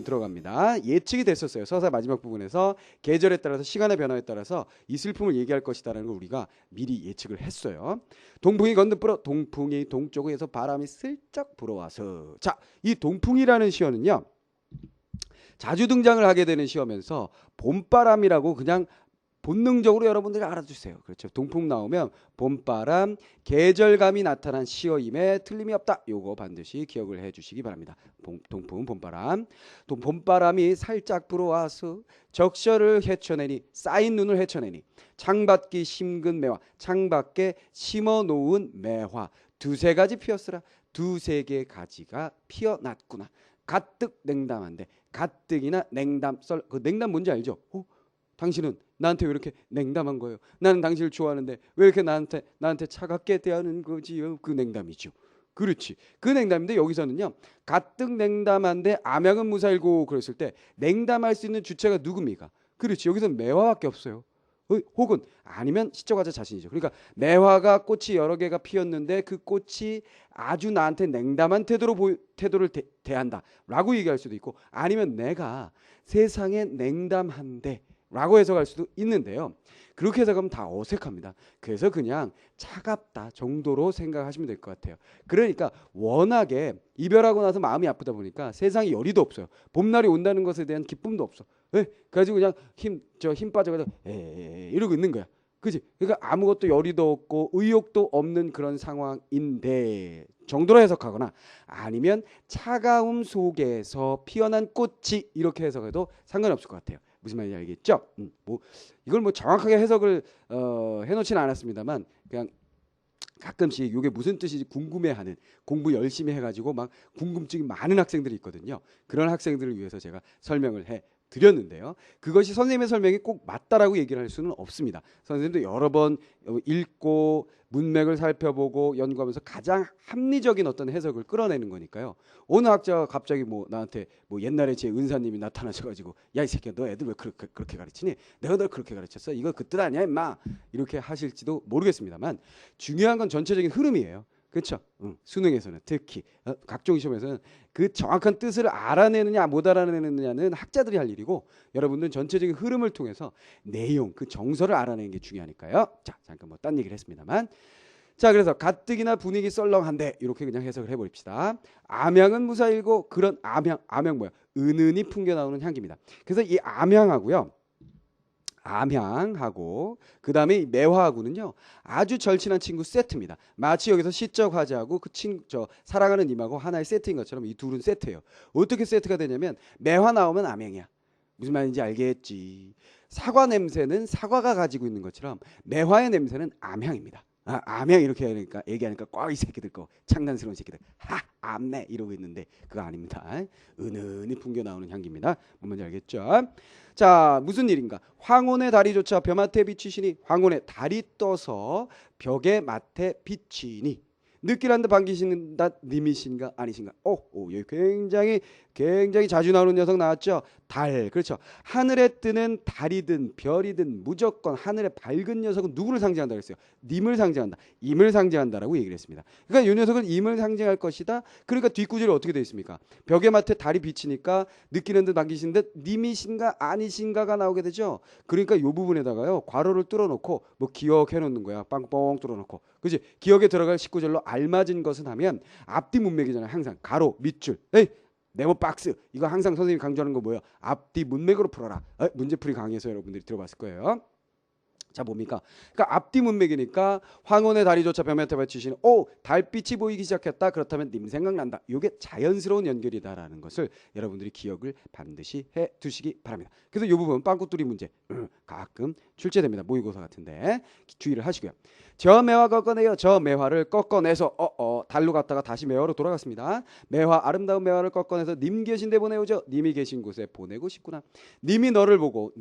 들어갑니다. 예측이 됐었어요. 서사 마지막 부분에서 계절에 따라서 시간의 변화에 따라서 이 슬픔을 얘기할 것이다라는 걸 우리가 미리 예측을 했어요. 동풍이 건너 불어 동풍이 동쪽에서 바람이 슬쩍 불어와서 자, 이 동풍이라는 시어는요. 자주 등장을 하게 되는 시어면서 봄바람이라고 그냥 본능적으로 여러분들이 알아주세요. 그렇죠. 동풍 나오면 봄바람, 계절감이 나타난 시어임에 틀림이 없다. 요거 반드시 기억을 해주시기 바랍니다. 동풍, 봄바람. 또 봄바람이 살짝 불어와서 적셔를 헤쳐내니 쌓인 눈을 헤쳐내니 창밖이 심근 매화, 창밖에 심어놓은 매화 두세 가지 피었으라. 두세 개 가지가 피어났구나. 가뜩 냉담한데 가뜩이나 냉담 썰. 그 냉담 뭔지 알죠? 당신은 나한테 왜 이렇게 냉담한 거예요? 나는 당신을 좋아하는데 왜 이렇게 나한테 차갑게 대하는 거지요? 그 냉담이죠. 그렇지. 그 냉담인데 여기서는요. 가뜩 냉담한데 암양은 무사일고 그랬을 때 냉담할 수 있는 주체가 누굽니까? 그렇지. 여기서는 매화밖에 없어요. 혹은 아니면 시적화자 자신이죠. 그러니까 매화가 꽃이 여러 개가 피었는데 그 꽃이 아주 나한테 냉담한 태도를 대한다라고 얘기할 수도 있고 아니면 내가 세상에 냉담한데 라고 해석할 수도 있는데요. 그렇게 해석하면 다 어색합니다. 그래서 그냥 차갑다 정도로 생각하시면 될 것 같아요. 그러니까 워낙에 이별하고 나서 마음이 아프다 보니까 세상에 열의도 없어요. 봄날이 온다는 것에 대한 기쁨도 없어. 그래가지고 그냥 힘 빠져가지고 이러고 있는 거야. 그지? 그러니까 아무것도 열의도 없고 의욕도 없는 그런 상황인데 정도로 해석하거나 아니면 차가움 속에서 피어난 꽃이 이렇게 해석해도 상관이 없을 것 같아요. 무슨 말인지 알겠죠? 이걸 뭐 정확하게 해석을 해놓지는 않았습니다만 그냥 가끔씩 이게 무슨 뜻인지 궁금해하는 공부 열심히 해가지고 막 궁금증이 많은 학생들이 있거든요. 그런 학생들을 위해서 제가 설명을 해 드렸는데요. 그것이 선생님의 설명이 꼭 맞다라고 얘기를 할 수는 없습니다. 선생님도 여러 번 읽고 문맥을 살펴보고 연구하면서 가장 합리적인 어떤 해석을 끌어내는 거니까요. 어느 학자가 갑자기 나한테 옛날에 제 은사님이 나타나셔가지고 야 이 새끼야 너 애들 왜 그렇게 가르치니? 내가 널 그렇게 가르쳤어? 이거 그 뜻 아니야 임마? 이렇게 하실지도 모르겠습니다만 중요한 건 전체적인 흐름이에요. 그렇죠? 수능에서는 특히 각종 시험에서는 그 정확한 뜻을 알아내느냐 못 알아내느냐는 학자들이 할 일이고 여러분들은 전체적인 흐름을 통해서 내용 그 정서를 알아내는 게 중요하니까요. 자 잠깐 딴 얘기를 했습니다만 자 그래서 가뜩이나 분위기 썰렁한데 이렇게 그냥 해석을 해버립시다. 암향은 무사일고 그런 암향 뭐야? 은은히 풍겨 나오는 향기입니다. 그래서 이 암향하고요. 암향하고 그 다음에 매화하고는요 아주 절친한 친구 세트입니다. 마치 여기서 시적 화자하고 그 사랑하는 님하고 하나의 세트인 것처럼 이 둘은 세트예요. 어떻게 세트가 되냐면 매화 나오면 암향이야. 무슨 말인지 알겠지. 사과 냄새는 사과가 가지고 있는 것처럼 매화의 냄새는 암향입니다. 암향 이렇게 얘기하니까 꽉 이 새끼들 거 장난스러운 새끼들 암내 이러고 있는데 그거 아닙니다. 은은히 풍겨 나오는 향기입니다. 뭔지 알겠죠? 자 무슨 일인가? 황혼의 달이조차 벼맡에 비치시니 황혼의 달이 떠서 벽에 맡에 비치니 느끼란다 반기신다 님이신가 아니신가? 여기 굉장히 자주 나오는 녀석 나왔죠. 달 그렇죠. 하늘에 뜨는 달이든 별이든 무조건 하늘에 밝은 녀석은 누구를 상징한다 그랬어요? 님을 상징한다. 임을 상징한다라고 얘기를 했습니다. 그러니까 이 녀석은 임을 상징할 것이다. 그러니까 뒷구절이 어떻게 되어 있습니까? 벽에 맡에 달이 비치니까 느끼는 듯 반기신 듯 님이신가 아니신가가 나오게 되죠. 그러니까 이 부분에다가요 괄호를 뚫어놓고 기억해 놓는 거야. 빵뻥 뚫어놓고 그지? 기억에 들어갈 19절로 알맞은 것은 하면 앞뒤 문맥이잖아요. 항상 가로 밑줄 네모 박스 이거 항상 선생님이 강조하는 거 뭐예요? 앞뒤 문맥으로 풀어라. 문제풀이 강의에서 여러분들이 들어봤을 거예요. 자 뭡니까? 그러니까 앞뒤 문맥이니까 황혼의 달이조차 벼맡에 비치시는 달빛이 보이기 시작했다. 그렇다면 님 생각난다. 이게 자연스러운 연결이다라는 것을 여러분들이 기억을 반드시 해두시기 바랍니다. 그래서 이 부분 빵꾸뚫이 문제 가끔 출제됩니다. 모의고사 같은데 주의를 하시고요. 저 매화 꺾어내요. 저 매화를 꺾어내서 달로 갔다가 다시 매화로 돌아갔습니다. 매화 아름다운 매화를 꺾어내서 님 계신 데 보내오죠. 님이 계신 곳에 보내고 싶구나. 님이 너를 보고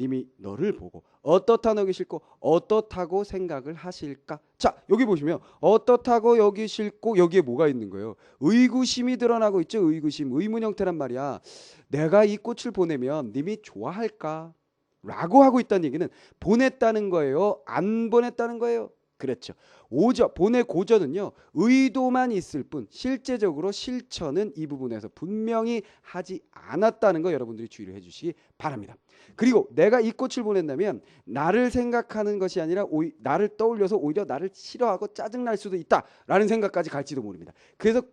어떻다 너기 싫고 어떻다고 생각을 하실까? 자 여기 보시면 어떻다고 여기 싫고 여기에 뭐가 있는 거예요? 의구심이 드러나고 있죠. 의구심 의문 형태란 말이야. 내가 이 꽃을 보내면 님이 좋아할까? 라고 하고 있다는 얘기는 보냈다는 거예요? 안 보냈다는 거예요? 그렇죠. 오저 본의 고저는요 의도만 있을 뿐 실제적으로 실천은 이 부분에서 분명히 하지 않았다는 거 여러분들이 주의를 해주시기 바랍니다. 그리고 내가 이 꽃을 보낸다면 나를 생각하는 것이 아니라 나를 떠올려서 오히려 나를 싫어하고 짜증날 수도 있다라는 생각까지 갈지도 모릅니다. 그래서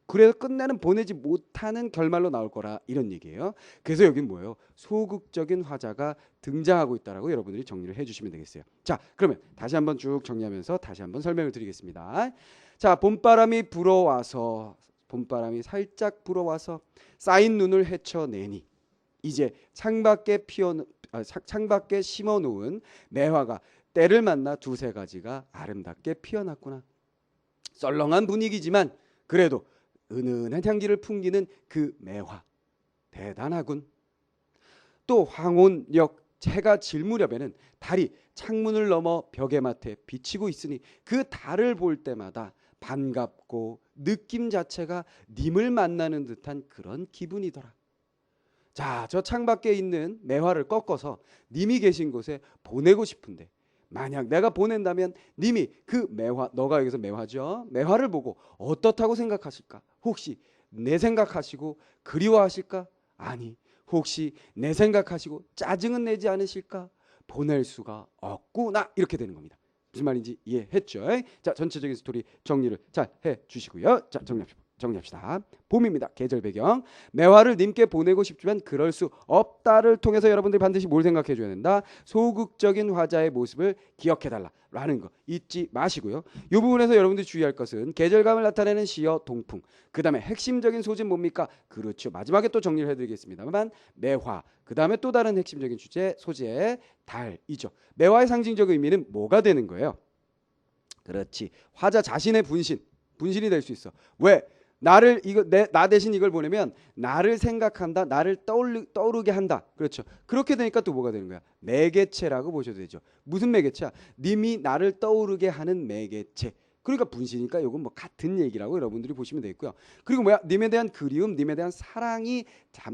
끝내는 보내지 못하는 결말로 나올 거라 이런 얘기예요. 그래서 여긴 뭐예요? 소극적인 화자가 등장하고 있다라고 여러분들이 정리를 해주시면 되겠어요. 자, 그러면 다시 한번 쭉 정리하면서 다시 한번 설명을 드리겠습니다. 자, 봄바람이 살짝 불어와서 쌓인 눈을 헤쳐내니 이제 창밖에 심어놓은 매화가 때를 만나 두세 가지가 아름답게 피어났구나. 썰렁한 분위기지만 그래도 은은한 향기를 풍기는 그 매화 대단하군. 또 황혼역 해가 질 무렵에는 달이 창문을 넘어 벽에 맡에 비치고 있으니 그 달을 볼 때마다 반갑고 느낌 자체가 님을 만나는 듯한 그런 기분이더라. 자, 저 창밖에 있는 매화를 꺾어서 님이 계신 곳에 보내고 싶은데 만약 내가 보낸다면 님이 그 매화, 너가 여기서 매화죠? 매화를 보고 어떻다고 생각하실까? 혹시 내 생각하시고 그리워하실까? 아니, 혹시 내 생각하시고 짜증은 내지 않으실까? 보낼 수가 없구나. 이렇게 되는 겁니다. 무슨 말인지 이해했죠? 자, 전체적인 스토리 정리를 잘 해주시고요. 자, 정리합시다. 봄입니다. 계절 배경. 매화를 님께 보내고 싶지만 그럴 수 없다를 통해서 여러분들이 반드시 뭘 생각해 줘야 된다? 소극적인 화자의 모습을 기억해달라 라는 거 잊지 마시고요. 이 부분에서 여러분들이 주의할 것은 계절감을 나타내는 시어 동풍, 그 다음에 핵심적인 소재는 뭡니까? 그렇죠. 마지막에 또 정리를 해드리겠습니다만 매화, 그 다음에 또 다른 핵심적인 소재 달이죠. 매화의 상징적 의미는 뭐가 되는 거예요? 그렇지. 화자 자신의 분신이 될 수 있어. 왜? 나 대신 이걸 보내면 나를 생각한다, 나를 떠오르게 한다. 그렇죠. 그렇게 되니까 또 뭐가 되는 거야? 매개체라고 보셔도 되죠. 무슨 매개체야? 님이 나를 떠오르게 하는 매개체. 그러니까 분신이니까 이건 뭐 같은 얘기라고 여러분들이 보시면 되겠고요. 그리고 뭐야? 님에 대한 그리움, 님에 대한 사랑이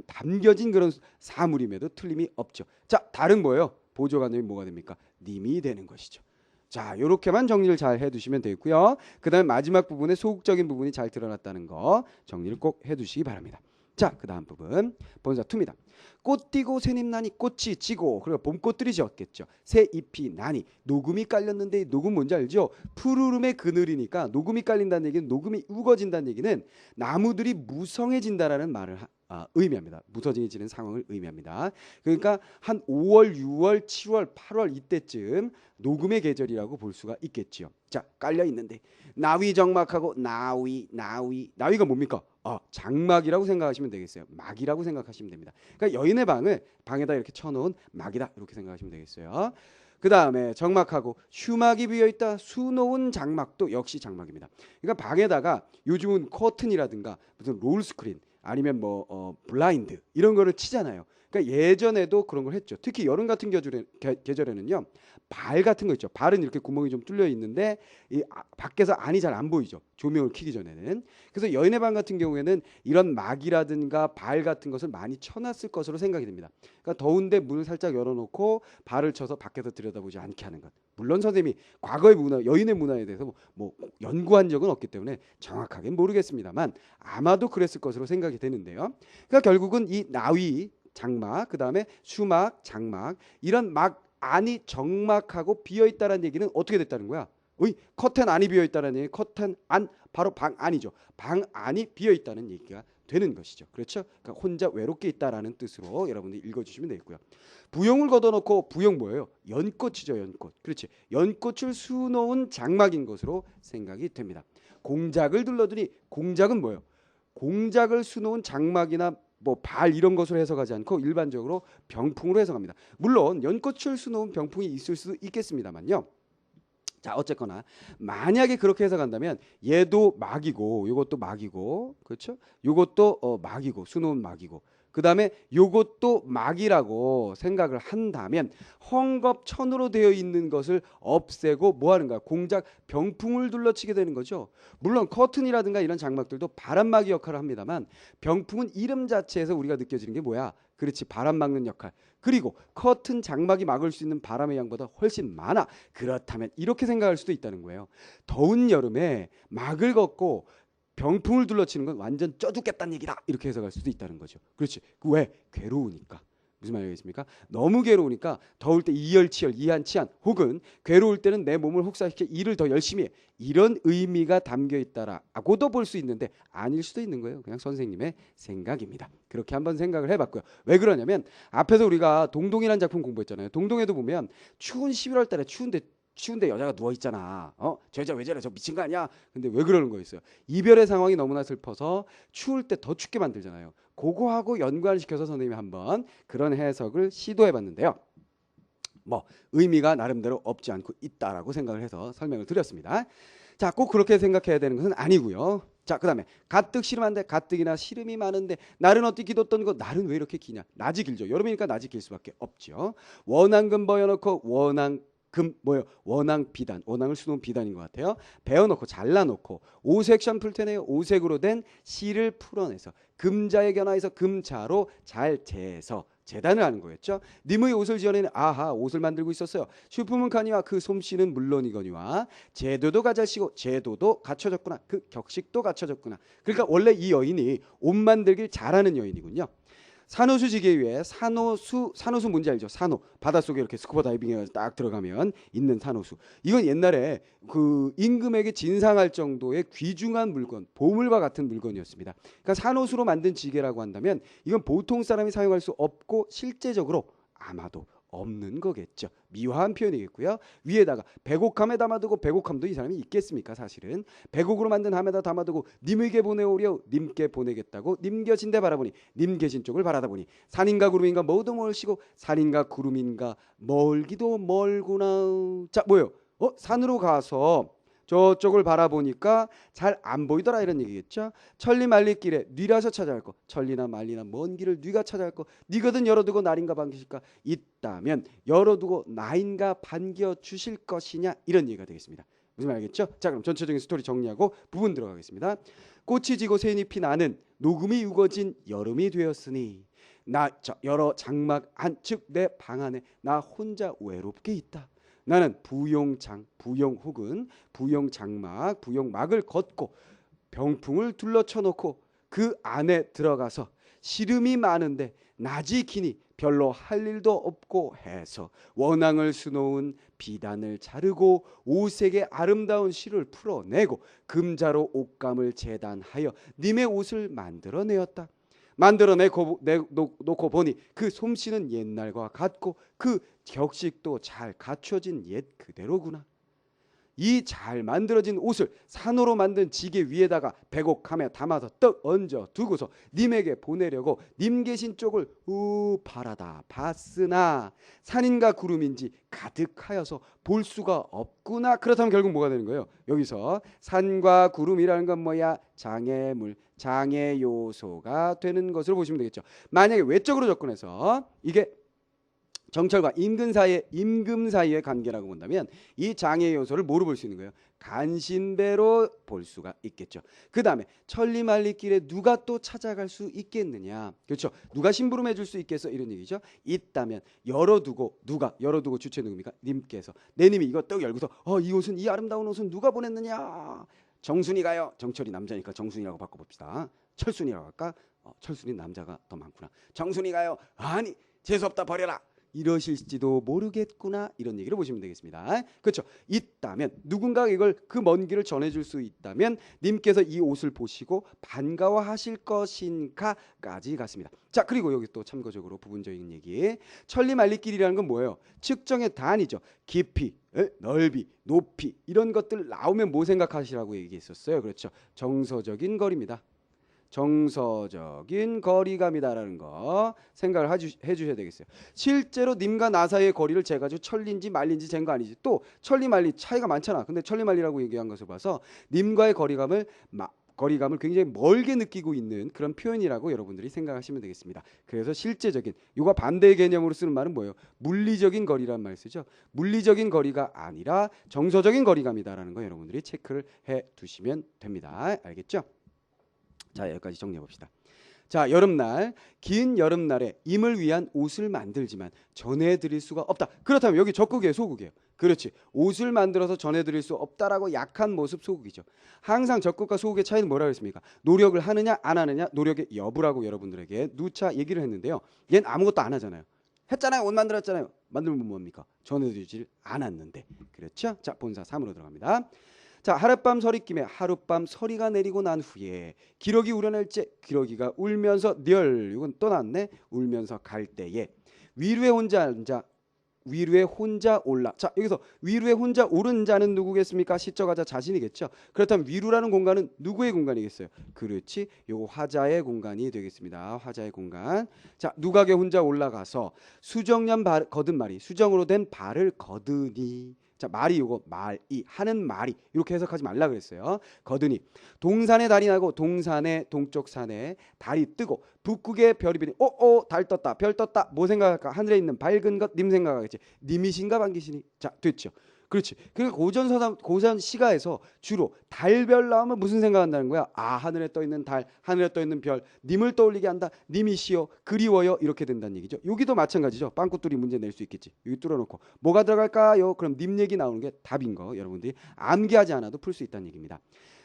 담겨진 그런 사물임에도 틀림이 없죠. 자, 다른 뭐예요? 보조관념이 뭐가 됩니까? 님이 되는 것이죠. 자, 요렇게만 정리를 잘 해두시면 되고요. 그 다음에 마지막 부분에 소극적인 부분이 잘 드러났다는 거 정리를 꼭 해두시기 바랍니다. 자, 그 다음 부분 본사 2입니다. 꽃 띄고 새잎 나니 꽃이 지고, 그리고 봄꽃들이 지었겠죠. 새 잎이 나니 녹음이 깔렸는데 녹음 뭔지 알죠? 푸르름의 그늘이니까 녹음이 깔린다는 얘기는 녹음이 우거진다는 얘기는 나무들이 무성해진다라는 말을 의미합니다. 무성해지는 상황을 의미합니다. 그러니까 한 5월, 6월, 7월, 8월 이때쯤 녹음의 계절이라고 볼 수가 있겠지요. 자, 깔려 있는데 나위정막하고 나위가 뭡니까? 장막이라고 생각하시면 되겠어요. 막이라고 생각하시면 됩니다. 그러니까 여인의 방에다 이렇게 쳐놓은 막이다 이렇게 생각하시면 되겠어요. 그 다음에 정막하고 슈막이 비어있다. 수놓은 장막도 역시 장막입니다. 그러니까 방에다가 요즘은 커튼이라든가 무슨 롤스크린 아니면 뭐 블라인드 이런 거를 치잖아요. 그러니까 예전에도 그런 걸 했죠. 특히 여름 같은 계절에는요. 발 같은 거 있죠. 발은 이렇게 구멍이 좀 뚫려 있는데 밖에서 안이 잘 안 보이죠. 조명을 켜기 전에는. 그래서 여인의 방 같은 경우에는 이런 막이라든가 발 같은 것을 많이 쳐놨을 것으로 생각이 됩니다. 그러니까 더운데 문을 살짝 열어놓고 발을 쳐서 밖에서 들여다보지 않게 하는 것. 물론 선생님이 과거의 문화, 여인의 문화에 대해서 뭐 연구한 적은 없기 때문에 정확하게 모르겠습니다만 아마도 그랬을 것으로 생각이 되는데요. 그러니까 결국은 이 나위 장막, 그 다음에 수막, 장막 이런 막 안이 정막하고 비어 있다는 얘기는 어떻게 됐다는 거야? 커튼 안이 비어 있다는 얘기, 커튼 안 바로 방 안이죠. 방 안이 비어 있다는 얘기가 되는 것이죠. 그렇죠? 그러니까 혼자 외롭게 있다라는 뜻으로 여러분들이 읽어주시면 되겠고요. 부용을 걷어놓고 부용 뭐예요? 연꽃이죠, 연꽃. 그렇지. 연꽃을 수놓은 장막인 것으로 생각이 됩니다. 공작을 둘러두니 공작은 뭐예요? 공작을 수놓은 장막이나 뭐 발 이런 것으로 해석하지 않고 일반적으로 병풍으로 해석합니다. 물론 연꽃을 수놓은 병풍이 있을 수도 있겠습니다만요. 자, 어쨌거나 만약에 그렇게 해석한다면 얘도 막이고 이것도 막이고, 그렇죠? 이것도 막이고 수놓은 막이고, 그 다음에 요것도 막이라고 생각을 한다면 헝겊천으로 되어 있는 것을 없애고 뭐 하는가? 공작 병풍을 둘러치게 되는 거죠. 물론 커튼이라든가 이런 장막들도 바람막이 역할을 합니다만 병풍은 이름 자체에서 우리가 느껴지는 게 뭐야? 그렇지, 바람 막는 역할. 그리고 커튼 장막이 막을 수 있는 바람의 양보다 훨씬 많아. 그렇다면 이렇게 생각할 수도 있다는 거예요. 더운 여름에 막을 걷고 병풍을 둘러치는 건 완전 쪄 죽겠다는 얘기다, 이렇게 해석할 수도 있다는 거죠. 그렇지. 왜? 괴로우니까. 무슨 말이겠습니까? 너무 괴로우니까 더울 때 이열치열, 이한치한, 혹은 괴로울 때는 내 몸을 혹사시켜 일을 더 열심히 해, 이런 의미가 담겨 있다라고도 볼 수 있는데 아닐 수도 있는 거예요. 그냥 선생님의 생각입니다. 그렇게 한번 생각을 해봤고요. 왜 그러냐면 앞에서 우리가 동동이라는 작품 공부했잖아요. 동동에도 보면 추운 11월 달에 추운데 여자가 누워 있잖아. 저 여자 왜 저래? 저 미친 거 아니야? 근데 왜 그러는 거였어요? 이별의 상황이 너무나 슬퍼서 추울 때 더 춥게 만들잖아요. 그거하고 연관시켜서 선생님이 한번 그런 해석을 시도해 봤는데요. 뭐 의미가 나름대로 없지 않고 있다라고 생각을 해서 설명을 드렸습니다. 자, 꼭 그렇게 생각해야 되는 것은 아니고요. 자, 그다음에 가뜩 씨름한데, 가뜩이나 씨름이 많은데 날은 어떻게 길었던 거, 날은 왜 이렇게 기냐? 낮이 길죠. 여름이니까 낮이 길 수밖에 없죠. 원앙금 버여놓고 원앙 비단, 원앙을 수놓은 비단인 것 같아요. 베어놓고 잘라놓고 오색션 풀 테네요. 오색으로 된 실을 풀어내서 금자에 견화해서 금자로 잘 재서 재단을 하는 거였죠. 님의 옷을 지어내는, 아하, 옷을 만들고 있었어요. 슈품은 가니와 그 솜씨는 물론이거니와 제도도 가자시고, 제도도 갖춰졌구나. 그 격식도 갖춰졌구나. 그러니까 원래 이 여인이 옷 만들길 잘하는 여인이군요. 산호수 지게 위해 산호수 뭔지 알죠? 산호, 바닷속에 이렇게 스쿠버 다이빙에 딱 들어가면 있는 산호수. 이건 옛날에 그 임금에게 진상할 정도의 귀중한 물건, 보물과 같은 물건이었습니다. 그러니까 산호수로 만든 지게라고 한다면 이건 보통 사람이 사용할 수 없고 실제적으로 아마도 없는 거겠죠. 미화한 표현이겠고요. 위에다가 백옥함에 담아두고, 백옥함도 이 사람이 있겠습니까? 사실은 백옥으로 만든 함에다 담아두고 님에게 보내오려, 님께 보내겠다고 님 계신데 바라보니, 님 계신 쪽을 바라다보니 산인가 구름인가 뭐도 멀시고, 산인가 구름인가 멀기도 멀구나. 자, 뭐예요? 산으로 가서 저쪽을 바라보니까 잘 안 보이더라, 이런 얘기겠죠. 천리 말리 길에 뉘라서 찾아갈 거, 천리나 말리나 먼 길을 뉘가 찾아갈 거, 니거든 열어두고 날인가 반기실까, 있다면 열어두고 나인가 반겨 주실 것이냐, 이런 얘기가 되겠습니다. 무슨 말 알겠죠? 자, 그럼 전체적인 스토리 정리하고 부분 들어가겠습니다. 꽃이 지고 새잎이 나는 녹음이 우거진 여름이 되었으니 여러 장막 한측 내 방 안에 나 혼자 외롭게 있다. 나는 부용 혹은 부용 장막, 부용막을 걷고 병풍을 둘러쳐 놓고 그 안에 들어가서 시름이 많은데 낮이 기니 별로 할 일도 없고 해서 원앙을 수놓은 비단을 자르고 오색의 아름다운 실을 풀어내고 금자로 옷감을 재단하여 님의 옷을 만들어내었다. 놓고 보니 그 솜씨는 옛날과 같고 그 격식도 잘 갖춰진 옛 그대로구나. 이 잘 만들어진 옷을 산호로 만든 지게 위에다가 백옥함에 담아서 떡 얹어 두고서 님에게 보내려고 님 계신 쪽을 바라다 봤으나 산인가 구름인지 가득하여서 볼 수가 없구나. 그렇다면 결국 뭐가 되는 거예요? 여기서 산과 구름이라는 건 뭐야? 장애물, 장애 요소가 되는 것으로 보시면 되겠죠. 만약에 외적으로 접근해서 이게 정철과 임금 사이의 관계라고 본다면 이 장애 요소를 뭐로 볼 수 있는 거예요? 간신배로 볼 수가 있겠죠. 그 다음에 천리말리길에 누가 또 찾아갈 수 있겠느냐? 그렇죠. 누가 심부름해 줄 수 있겠어? 이런 얘기죠. 있다면 열어두고, 누가 열어두고 주체 누굽니까? 님께서. 내 님이 이거 떡 열고서 이 옷은, 이 아름다운 옷은 누가 보냈느냐? 정순이가요. 정철이 남자니까 정순이라고 바꿔봅시다. 철순이라고 할까? 철순이 남자가 더 많구나. 정순이가요. 아니, 재수없다, 버려라. 이러실지도 모르겠구나, 이런 얘기를 보시면 되겠습니다. 그렇죠. 있다면 누군가 이걸 그 먼 길을 전해줄 수 있다면 님께서 이 옷을 보시고 반가워하실 것인가까지 갔습니다. 자, 그리고 여기 또 참고적으로 부분적인 얘기, 천리말리길이라는 건 뭐예요? 측정의 단위죠. 깊이, 넓이, 높이 이런 것들 나오면 뭐 생각하시라고 얘기했었어요? 그렇죠. 정서적인 거리입니다. 정서적인 거리감이다라는 거 생각을 해주셔야 되겠어요. 실제로 님과 나 사이의 거리를 재가지고 천리인지 말리인지 잰 거 아니지. 또 천리 말리 차이가 많잖아. 근데 천리 말리라고 얘기한 것을 봐서 님과의 거리감을 굉장히 멀게 느끼고 있는 그런 표현이라고 여러분들이 생각하시면 되겠습니다. 그래서 실제적인 이거 반대의 개념으로 쓰는 말은 뭐예요? 물리적인 거리란 말 쓰죠. 물리적인 거리가 아니라 정서적인 거리감이다라는 거 여러분들이 체크를 해 두시면 됩니다. 알겠죠? 자, 여기까지 정리해 봅시다. 자, 여름날, 긴 여름날에 임을 위한 옷을 만들지만 전해드릴 수가 없다. 그렇다면 여기 적극이에요, 소극이에요? 그렇지. 옷을 만들어서 전해드릴 수 없다라고 약한 모습 소극이죠. 항상 적극과 소극의 차이는 뭐라고 했습니까? 노력을 하느냐 안 하느냐, 노력의 여부라고 여러분들에게 누차 얘기를 했는데요. 얘는 아무것도 안 하잖아요. 했잖아요. 옷 만들었잖아요. 만들면 뭡니까? 전해드리질 않았는데. 그렇죠? 자, 본사 3으로 들어갑니다. 자, 하룻밤 서리김에 하룻밤 서리가 내리고 난 후에 기러기 우려낼 때 기러기가 울면서 널 이건 또 났네. 울면서 갈 때에 위루에 혼자 앉아 위루에 혼자 올라. 자, 여기서 위루에 혼자 오른 자는 누구겠습니까? 시적하자 자신이겠죠. 그렇다면 위루라는 공간은 누구의 공간이겠어요? 그렇지. 요거 화자의 공간이 되겠습니다. 화자의 공간. 자, 누각에 혼자 올라가서 수정년 거든 말이 수정으로 된 발을 거드니. 자, 말이 요거 말이 하는 말이 이렇게 해석하지 말라 그랬어요. 거드니 동산에 달이 나고 동산의 동쪽 산에 달이 뜨고 북극에 별이 비니 달 떴다 별 떴다 뭐 생각할까? 하늘에 있는 밝은 것 님 생각하겠지. 님이신가 반기시니? 자, 됐죠. 그렇지. 그리고 고전 시가에서 주로 달별 나오면 무슨 생각한다는 거야? 아, 하늘에 떠 있는 달, 하늘에 떠 있는 별, 님을 떠올리게 한다. 님이시여, 그리워요. 이렇게 된다는 얘기죠. 여기도 마찬가지죠. 빵꾸뚫이 문제 낼 수 있겠지. 여기 뚫어놓고 뭐가 들어갈까요? 그럼 님 얘기 나오는 게 답인 거 여러분들이 암기하지 않아도 풀 수 있다는 얘기입니다.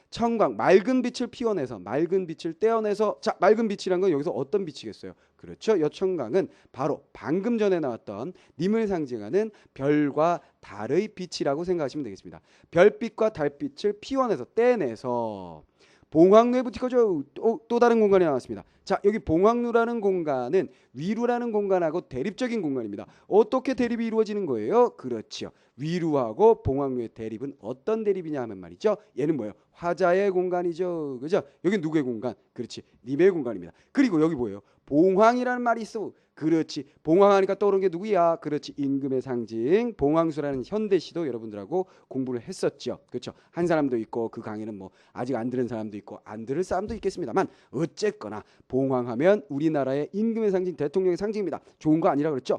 청광 맑은 빛을 피워내서 맑은 빛을 떼어내서 자, 맑은 빛이란 건 여기서 어떤 빛이겠어요? 그렇죠. 여청광은 바로 방금 전에 나왔던 님을 상징하는 별과 달의 빛이라고 생각하시면 되겠습니다. 별빛과 달빛을 피워내서 떼내서 봉황루에 붙이고죠. 또 다른 공간이 나왔습니다. 자, 여기 봉황루라는 공간은 위루라는 공간하고 대립적인 공간입니다. 어떻게 대립이 이루어지는 거예요? 그렇죠. 위루하고 봉황루의 대립은 어떤 대립이냐 하면 말이죠. 얘는 뭐예요? 화자의 공간이죠. 그죠? 여기 누구의 공간? 그렇지. 님의 공간입니다. 그리고 여기 뭐예요? 봉황이라는 말이 있어. 그렇지. 봉황하니까 떠오르는 게 누구야? 그렇지. 임금의 상징 봉황수라는 현대시도 여러분들하고 공부를 했었죠. 그렇죠. 한 사람도 있고 그 강의는 뭐 아직 안 들은 사람도 있고 안 들을 사람도 있겠습니다만 어쨌거나 봉황하면 우리나라의 임금의 상징 대통령의 상징입니다. 좋은 거 아니라 그랬죠.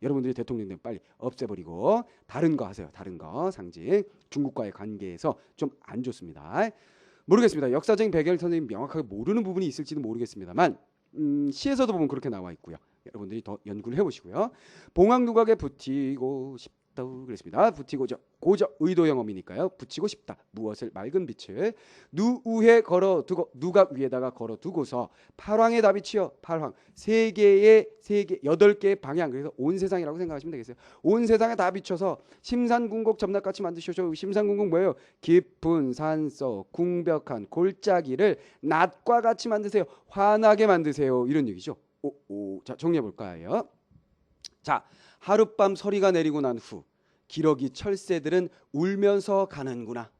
여러분들이 대통령 되면 빨리 없애버리고 다른 거 하세요. 다른 거 상징 중국과의 관계에서 좀 안 좋습니다. 모르겠습니다. 역사적인 배경을 선생님이 명확하게 모르는 부분이 있을지도 모르겠습니다만 시에서도 보면 그렇게 나와 있고요. 여러분들이 더 연구를 해보시고요. 봉황누각에 붙이고 싶다고 그랬습니다. 붙이고죠. 고저 의도 영어이니까요. 붙이고 싶다. 무엇을 맑은 빛을 누우에 걸어두고 누각 위에다가 걸어두고서 팔황의 답이 치여 팔황 세 개의 8개의 방향 그래서 온 세상이라고 생각하시면 되겠어요. 온 세상에 다 비춰서 심산궁곡 점락같이 만드셔서 심산궁곡 뭐예요? 깊은 산속 궁벽한 골짜기를 낮과 같이 만드세요. 환하게 만드세요. 이런 얘기죠. 자, 정리해 볼까요? 자, 하룻밤 서리가 내리고 난 후 기러기 철새들은 울면서 가는구나.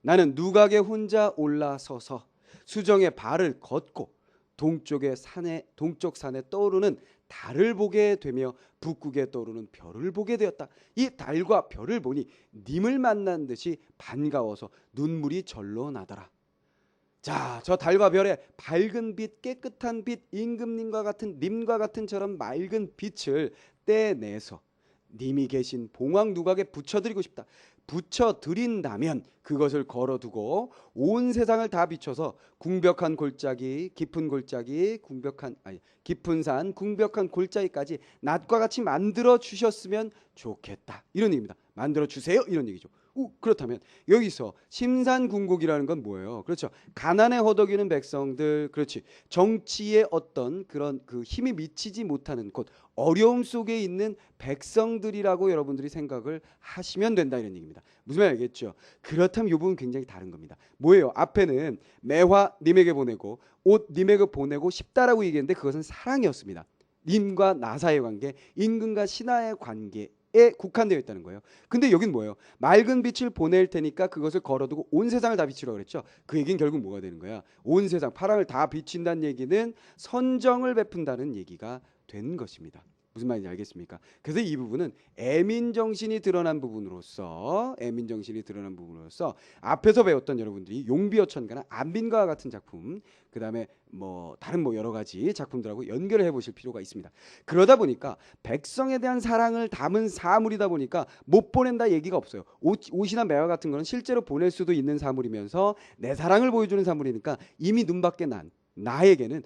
나는 누각에 혼자 올라서서 수정의 발을 걷고 동쪽 산에 떠오르는 달을 보게 되며 북극에 떠오르는 별을 보게 되었다. 이 달과 별을 보니 님을 만난 듯이 반가워서 눈물이 절로 나더라. 자, 저 달과 별의 밝은 빛, 깨끗한 빛, 임금님과 같은 님과 같은 저런 맑은 빛을 떼내서 님이 계신 봉황 누각에 붙여드리고 싶다. 붙여드린다면 그것을 걸어두고 온 세상을 다 비춰서 궁벽한 골짜기, 깊은 산, 궁벽한 골짜기까지 낮과 같이 만들어 주셨으면 좋겠다. 이런 얘기입니다. 만들어 주세요. 이런 얘기죠. 그렇다면 여기서 심산궁곡이라는 건 뭐예요? 그렇죠. 가난에 허덕이는 백성들, 그렇지. 정치에 어떤 그런 그 힘이 미치지 못하는 곳, 어려움 속에 있는 백성들이라고 여러분들이 생각을 하시면 된다 이런 얘기입니다. 무슨 말 알겠죠? 그렇다면 이 부분 굉장히 다른 겁니다. 뭐예요? 앞에는 매화 님에게 보내고 옷 님에게 보내고 싶다라고 얘기했는데 그것은 사랑이었습니다. 님과 나사의 관계, 임금과 신하의 관계 에 국한되어 있다는 거예요. 근데 여긴 뭐예요? 맑은 빛을 보낼 테니까 그것을 걸어두고 온 세상을 다 비추라고 그랬죠. 그 얘기는 결국 뭐가 되는 거야? 온 세상 파랑을 다 비친다는 얘기는 선정을 베푼다는 얘기가 된 것입니다. 무슨 말인지 알겠습니까? 그래서 이 부분은 애민 정신이 드러난 부분으로서 앞에서 배웠던 여러분들이 용비어천가나 안빈가와 같은 작품, 그다음에 뭐 다른 뭐 여러 가지 작품들하고 연결을 해보실 필요가 있습니다. 그러다 보니까 백성에 대한 사랑을 담은 사물이다 보니까 못 보낸다 얘기가 없어요. 옷이나 매화 같은 거는 실제로 보낼 수도 있는 사물이면서 내 사랑을 보여주는 사물이니까 이미 눈밖에 난 나에게는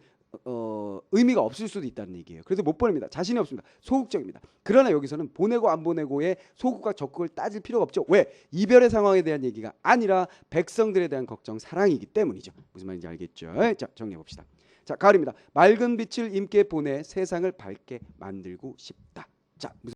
의미가 없을 수도 있다는 얘기예요. 그래서 못 보냅니다. 자신이 없습니다. 소극적입니다. 그러나 여기서는 보내고 안 보내고의 소극과 적극을 따질 필요가 없죠. 왜? 이별의 상황에 대한 얘기가 아니라 백성들에 대한 걱정, 사랑이기 때문이죠. 무슨 말인지 알겠죠? 자, 정리해 봅시다. 자, 가을입니다. 맑은 빛을 임께 보내 세상을 밝게 만들고 싶다. 자, 무슨